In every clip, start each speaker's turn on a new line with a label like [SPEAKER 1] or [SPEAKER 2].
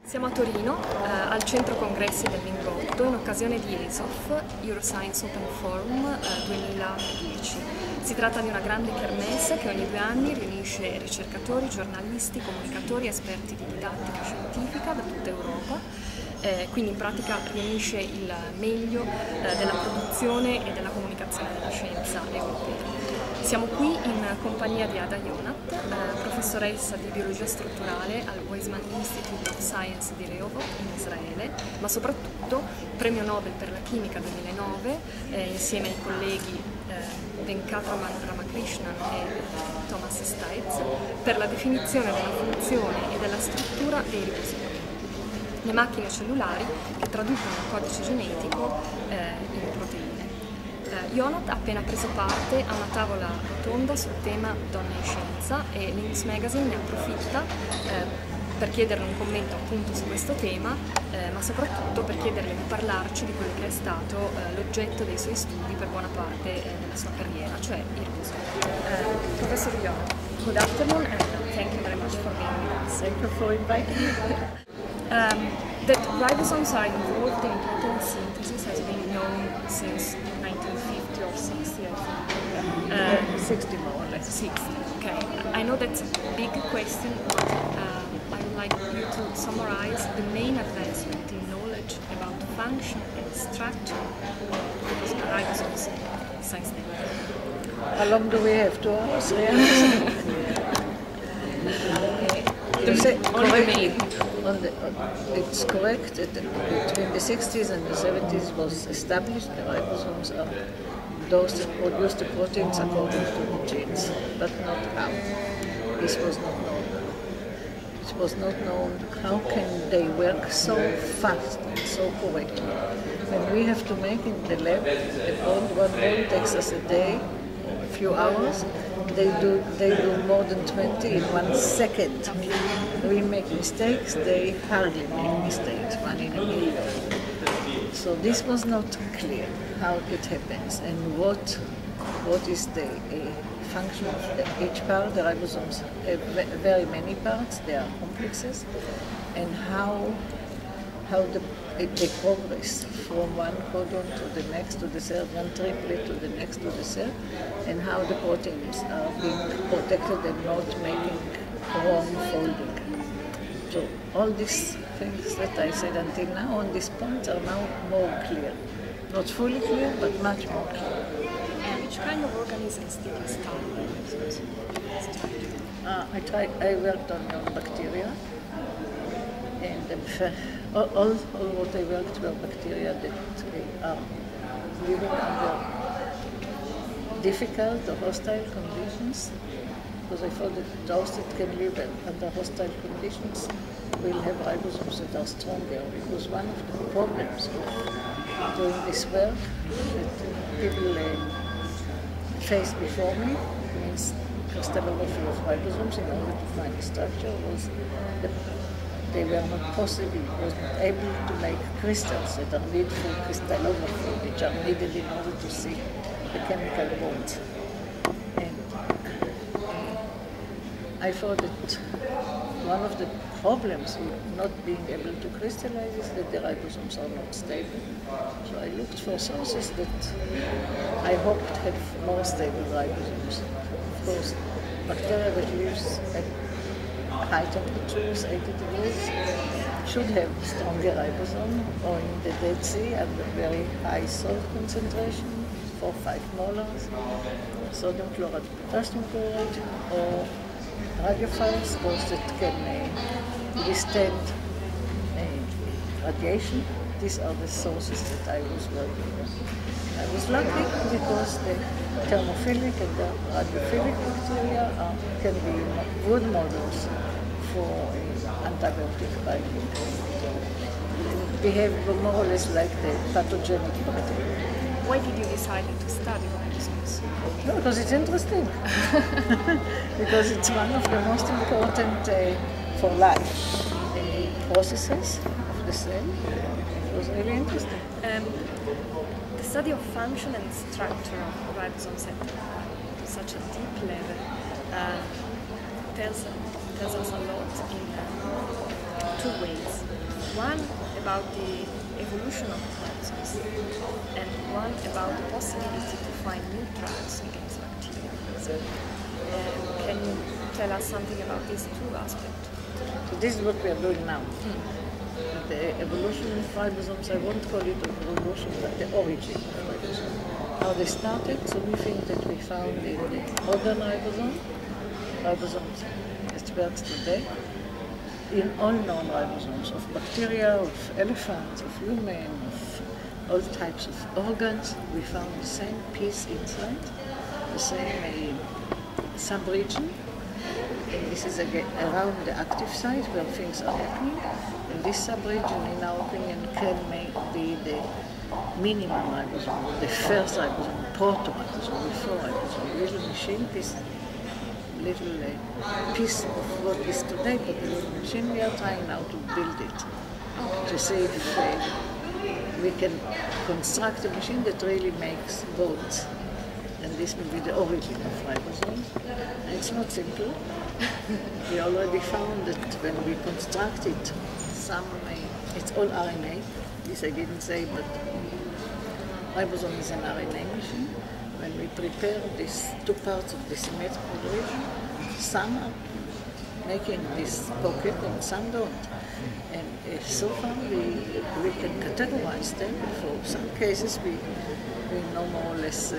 [SPEAKER 1] Siamo a Torino, al centro congressi del Lingotto, in occasione di ESOF, Euroscience Open Forum 2010. Si tratta di una grande kermesse che ogni 2 anni riunisce ricercatori, giornalisti, comunicatori, esperti di didattica scientifica da tutta Europa. Quindi in pratica riunisce il meglio della produzione e della comunicazione della scienza europea. Siamo qui in compagnia di Ada Jonath, professoressa di biologia strutturale al Weizmann Institute of Science di Rehovot in Israele, ma soprattutto premio Nobel per la chimica 2009 insieme ai colleghi Venkataraman Ramakrishnan e Thomas Stites per la definizione della funzione e della struttura dei ribosomi, le macchine cellulari che traducono il codice genetico in proteine. Yonath ha appena preso parte a una tavola rotonda sul tema Donne in Scienza e Links Magazine ne approfitta per chiederle un commento appunto su questo tema, ma soprattutto per chiederle di parlarci di quello che è stato l'oggetto dei suoi studi per buona parte della sua carriera, cioè i ribosomi. Professor Yonath, good afternoon and thank you very much for being with us.
[SPEAKER 2] Thank you for inviting me.
[SPEAKER 1] That ribosomes are involved in protein synthesis has been known since 1950 or 60, I think.
[SPEAKER 2] 60 more or less.
[SPEAKER 1] 60, okay. I know that's a big question, but I would like you to summarize the main advancement in knowledge about function and structure of ribosomes since then.
[SPEAKER 2] How long do we have? 2 hours? 3 hours? It's correct that between the 60s and the 70s was established the ribosomes are those that produce the proteins according to the genes, but not how. This was not known. It was not known how can they work so fast and so correctly. When we have to make in the lab, one ball takes us a day, a few hours. They do more than 20 in 1 second. We make mistakes, they hardly make mistakes, 1 in a million. So this was not clear how it happens and what is the function of each part. The ribosomes have very many parts, they are complexes, and how they progress from one codon to the next, to the third, one triplet to the next, to the third, and how the proteins are being protected and not making wrong folding. So all these things that I said until now on this point are now more clear. Not fully clear, but much more clear.
[SPEAKER 1] And which kind of organisms did you study?
[SPEAKER 2] I worked on bacteria, and all what I worked were bacteria that are living under difficult or hostile conditions, because I thought that those that can live under hostile conditions will have ribosomes that are stronger, because one of the problems of doing this work that people faced before me, means crystallography of ribosomes in order to find the structure, was that they were not able to make crystals that are needed for crystallography, which are needed in order to see the chemical bonds. And I thought that one of the problems with not being able to crystallize is that the ribosomes are not stable. So I looked for sources that I hoped have more stable ribosomes. Of course, bacteria that lives at high temperatures, 80 degrees, should have stronger ribosome, or in the Dead Sea at a very high salt concentration, 4-5 molars, sodium chloride, potassium chloride, or radiophiles, those that can withstand radiation. These are the sources that I was working on. I was lucky because the thermophilic and the radiophilic bacteria can be good models for antibiotic binding. They behave more or less like the pathogenic bacteria.
[SPEAKER 1] Why did you decide to study ribosomes?
[SPEAKER 2] No, because it's interesting. Because it's one of the most important for life processes of the cell. It was really interesting.
[SPEAKER 1] The study of function and structure of ribosomes at such a deep level tells us a lot in 2 ways. One about the evolution of ribosomes, and one about the possibility to find new drugs against bacteria, for example. Can you tell us something about these two aspects?
[SPEAKER 2] So this is what we are doing now. The evolution of ribosomes, I won't call it evolution, but the origin of ribosomes. How they started, so we think that we found in the modern ribosomes as it works today, in all known ribosomes of bacteria, of elephants, of human, of all types of organs, we found the same piece inside, the same subregion. And this is again around the active site where things are happening. And this subregion, in our opinion, can be the minimum ribosome, the first ribosome, proto-ribosome, before ribosome, little machine piece, little piece of what is today, but the little machine we are trying now to build it, to see if we can construct a machine that really makes both. And this will be the origin of ribosomes. And it's not simple. We already found that when we constructed it's all RNA. This I didn't say, but ribosome is an RNA machine. When we prepare these two parts of the symmetrical region, some are making this pocket and some don't. And so far we can categorize them. For some cases we know more or less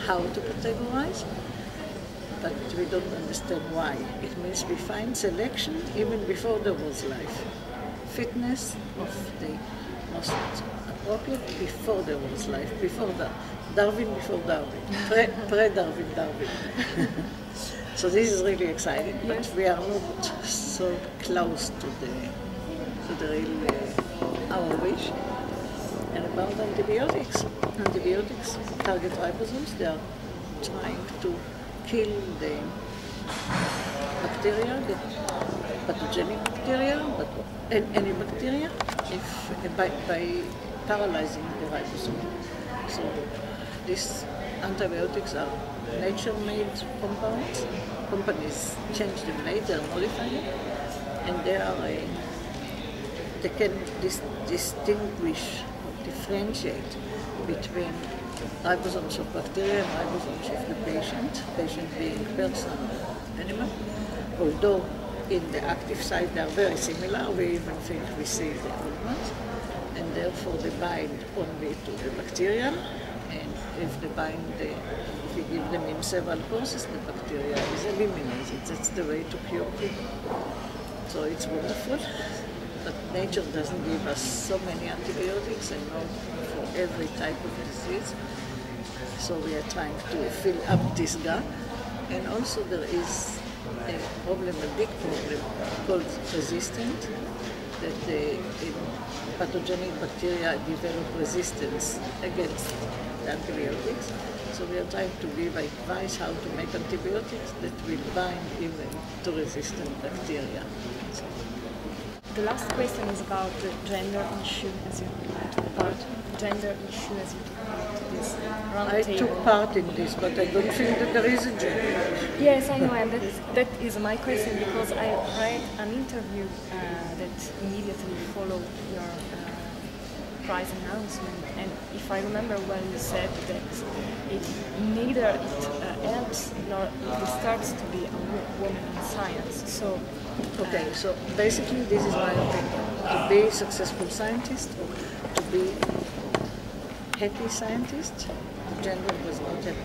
[SPEAKER 2] how to categorize, but we don't understand why. It means we find selection even before there was life. Fitness of the most appropriate before there was life, before Darwin before Darwin, pre-Darwin, Darwin. So this is really exciting, but we are not so close to the real our wish. And about antibiotics. Antibiotics target ribosomes. They are trying to kill the bacteria, the pathogenic bacteria, but any bacteria, by paralyzing the ribosome. So these antibiotics are nature-made compounds. Companies change them later, modify them, and they can distinguish, differentiate between ribosomes of bacteria and ribosomes of the patient being person or animal. Although in the active site they are very similar, we even think we see the old ones, and therefore they bind only to the bacteria, and if you give them in several courses, the bacteria is eliminated. That's the way to cure people. So it's wonderful. But nature doesn't give us so many antibiotics and not for every type of disease. So we are trying to fill up this gap. And also there is a problem, a big problem called resistant, that pathogenic bacteria develop resistance against the antibiotics. So we are trying to give advice how to make antibiotics that will bind even to resistant bacteria. So,
[SPEAKER 1] the last question is about the gender issue as you took part. Gender issue as you took part in this round table.
[SPEAKER 2] I took part in this, but I don't think that there is a gender issue.
[SPEAKER 1] Yes, I know, and that is my question, because I read an interview that immediately followed your prize announcement, and if I remember well, you said that neither it helps nor it starts to be a woman in science. So.
[SPEAKER 2] Okay, so basically this is my opinion. To be a successful scientist, to be happy scientist, the gender does not have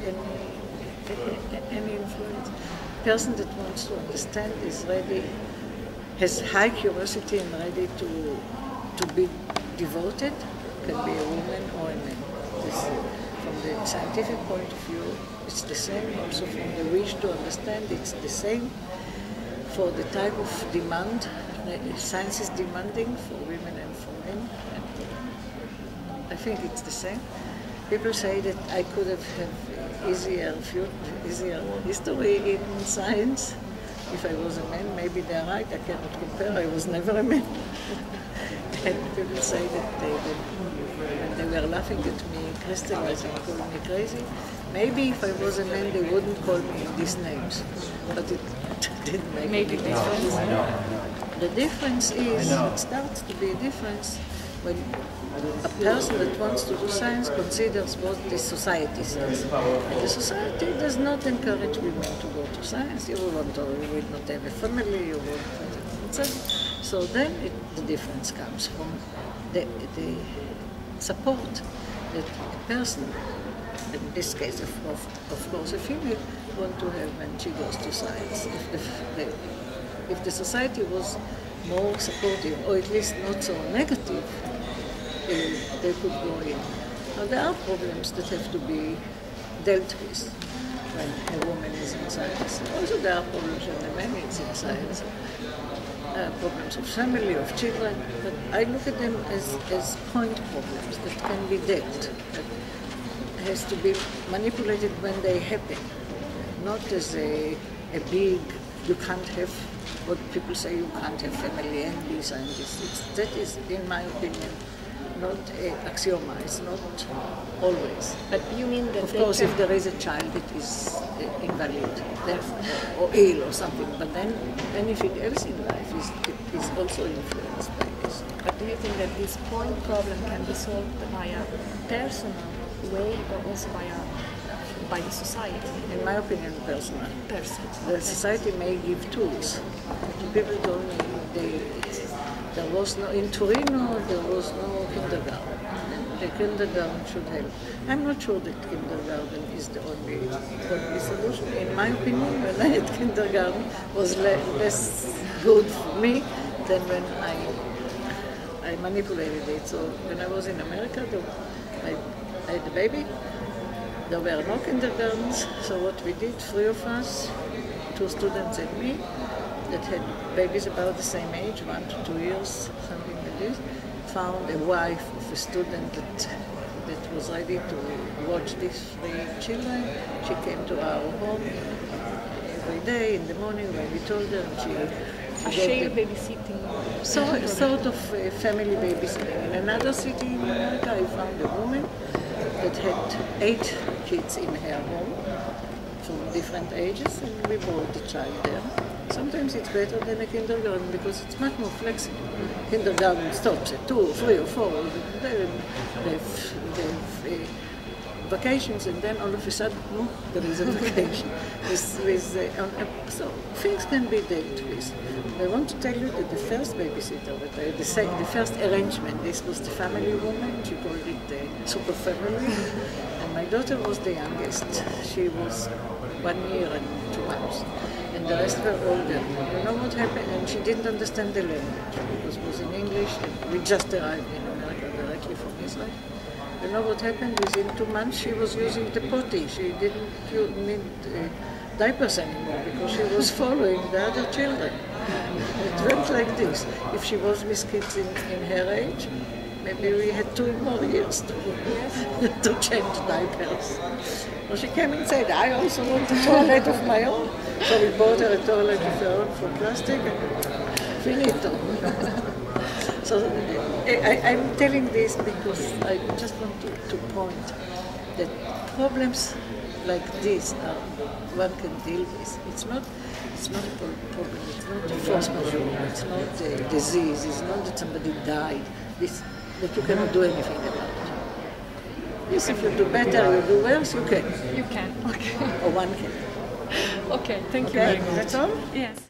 [SPEAKER 2] any influence. The person that wants to understand is ready, has high curiosity and ready to be devoted, can be a woman or a man. From the scientific point of view, it's the same. Also from the wish to understand, it's the same. For the type of demand, science is demanding for women and for men. And I think it's the same. People say that I could have had easier history in science if I was a man. Maybe they're right, I cannot compare, I was never a man. And people say that when they were laughing at me, crystallizing, calling me crazy, maybe if I was a man they wouldn't call me these names. But it didn't make any difference. The difference is, it starts to be a difference when a person that wants to do science considers what the society says. And the society does not encourage women to go to science. You will not have a family, you will. So then the difference comes from the support that a person, in this case of course a female, want to have when she goes to science. If the society was more supportive, or at least not so negative, they could go in. Now there are problems that have to be dealt with when a woman is in science. Also there are problems when a man is in science. Problems of family, of children, but I look at them as point problems that can be dealt, that has to be manipulated when they happen, not as a big, you can't have, what people say, you can't have family and be scientist. That is, in my opinion, not an axioma, it's not always.
[SPEAKER 1] But you mean that
[SPEAKER 2] of course if there is a child that is invalid then, or ill or something, but then anything else in life is also influenced by this.
[SPEAKER 1] But do you think that this point problem can be solved by a personal way or also by the society?
[SPEAKER 2] In my opinion, personal.
[SPEAKER 1] Personal.
[SPEAKER 2] The society may give tools. People told me there was no, in Torino there was no kindergarten. The kindergarten should help. I'm not sure that kindergarten is the only solution. In my opinion, when I had kindergarten, was less good for me than when I manipulated it. So when I was in America, I had a baby. There were no kindergartens. So what we did, 3 of us, 2 students and me, that had babies about the same age, 1 to 2 years, something like this, found a wife of a student that was ready to watch these 3 children. She came to our home every day in the morning when we told her, and she
[SPEAKER 1] shared babysitting.
[SPEAKER 2] Sort of family babysitting. In another city in America, I found a woman that had 8 kids in her home from different ages, and we brought the child there. Sometimes it's better than a kindergarten because it's much more flexible. Kindergarten stops at 2, 3 or 4. They have vacations, and then all of a sudden, there is a vacation. So things can be dealt with. I want to tell you that the first babysitter, the first arrangement, this was the family woman. She called it the super family, and my daughter was the youngest. She was 1 year and 2 months. And the rest were older. You know what happened? And she didn't understand the language because it was in English, and we just arrived in America directly from Israel. You know what happened? Within 2 months she was using the potty. She didn't need diapers anymore because she was following the other children. It went like this. If she was with kids in her age, maybe we had 2 more years to change diapers. Well, she came and said, I also want a toilet of my own. So we bought her a toilet of her own from plastic, and finito. So I'm telling this because I just want to point that problems like this one can deal with. It's not a problem, it's not a force majeure, it's not a disease, it's not that somebody died, that you cannot do anything about. Yes, if you do better, you do worse, you can.
[SPEAKER 1] You can, okay.
[SPEAKER 2] Or one can.
[SPEAKER 1] Okay, thank you very much.
[SPEAKER 2] That's all?
[SPEAKER 1] Yes.